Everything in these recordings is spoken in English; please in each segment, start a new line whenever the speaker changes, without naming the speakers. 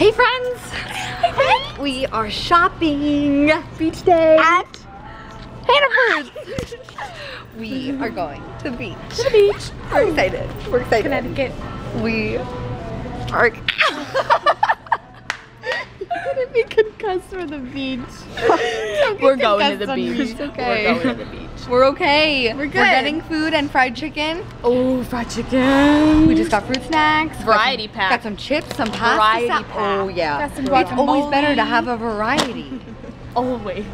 Hey friends! Hey friends! We are shopping. Beach day at Hannaford. We are going to the beach. To the beach. We're excited. We're excited.
Connecticut.
We are.
Gonna be concussed for the beach.
We're going to the beach. It's okay.
We're going to the beach.
We're okay.
We're good.
We're getting food and fried chicken.
Oh, fried chicken.
We just got fruit snacks.
Variety pack.
Got some chips, some pasta.
Variety pack.
Oh yeah.
Got some
It's always
guacamole.
better to have a variety.
Always.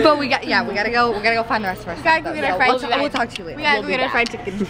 But we gotta go find the rest of our stuff.
Gotta go get our fried chicken.
We'll talk to you later.
We gotta go get our fried chicken.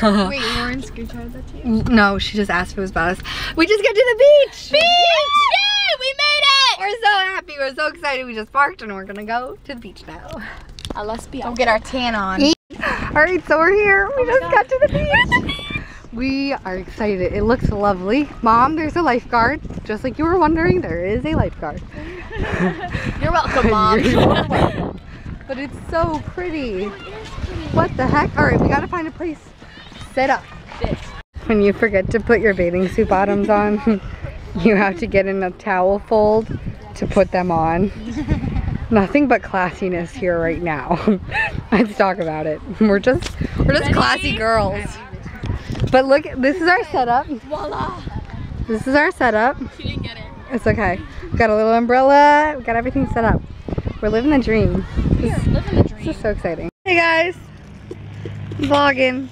Wait, Lauren screenshotted that too?
No, she just asked if it was about us. We just got to the beach!
Beach! Yay! We made it!
We're so happy. We're so excited. We just parked and we're gonna go to the beach now.
Let's be. Go get our tan on.
Alright, so we're here. We just got to the beach. We are excited. It looks lovely. Mom, there's a lifeguard. Just like you were wondering, there is a lifeguard.
You're welcome, Mom.
You're welcome. But it's so pretty. What the heck? Alright, we gotta find a place to set up. When you forget to put your bathing suit bottoms on, you have to get in a towel fold to put them on. Nothing but classiness here right now. Let's talk about it. We're just classy girls. But look, this is our setup.
Voila.
This is our setup.
She didn't get it.
It's okay. We got a little umbrella. We got everything set up. We're living the dream.
Living the dream.
This is so exciting. Hey guys, vlogging.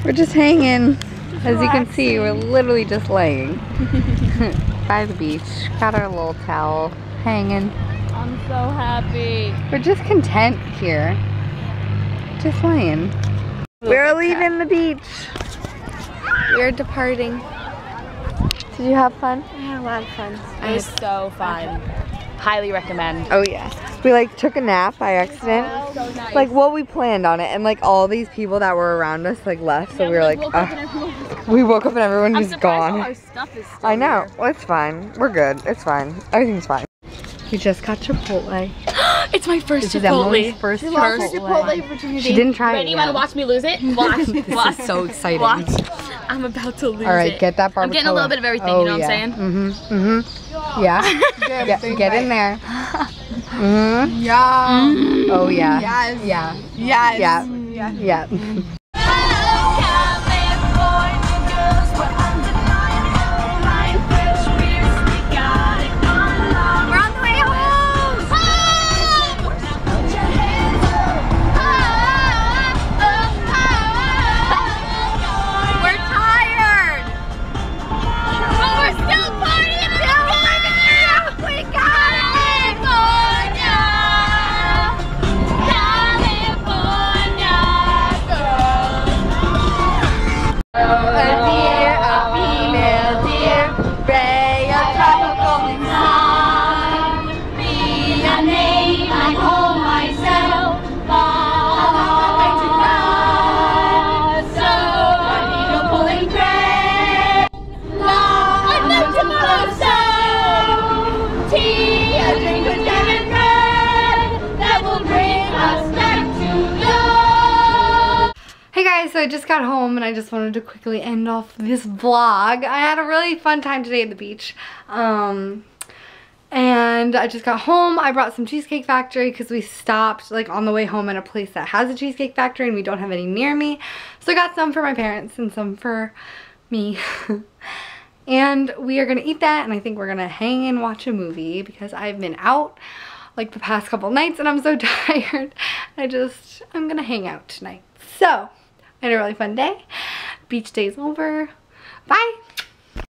We're just hanging. As you can see, we're literally just laying by the beach. Got our little towel hanging.
I'm so happy.
We're just content here. Just laying. We're leaving the beach. We're departing. Did you have fun?
I had a lot of fun. It was so fun. Highly recommend.
Oh yeah. We like took a nap by accident.
Oh, so nice.
Like what we planned on it, and like all these people that were around us like left, so we were like, we woke up and everyone was gone.
All our stuff is still
I know.
here.
Well, it's fine. We're good. It's fine. Everything's fine. We just got Chipotle.
It's my first
This is Emily's
Chipotle.
first
Chipotle
Chipotle.
opportunity.
She didn't try
Ready?
it
You want to
yet.
watch me lose it? Watch. Watch.
This is so exciting.
Watch. I'm about to lose it.
All right, get that barbacoa.
I'm getting a little bit of everything,
Oh,
you know what
yeah.
I'm saying?
Mm-hmm. Yeah. Get in there. Mm-hmm.
Yeah.
Oh yeah.
Yes.
Yeah.
Yes.
Yeah. Yeah.
We're on the way home! We're tired! But we're still partying! We got it! California! California!
A female deer, ray of tropical sun.
Be a name I call myself. Long way to run. So a needle pulling thread. Long enough to sow. Tea, a drink with jam and bread that will bring us back to love.
Hey guys, so I just got home and I just wanted to quickly end off this vlog. I had a really fun time today at the beach. And I just got home. I brought some Cheesecake Factory because we stopped like on the way home at a place that has a Cheesecake Factory and we don't have any near me. So I got some for my parents and some for me. And we are gonna eat that and I think we're gonna hang and watch a movie because I've been out like the past couple nights and I'm so tired. I'm gonna hang out tonight. So and a really fun day. Beach day's over. Bye.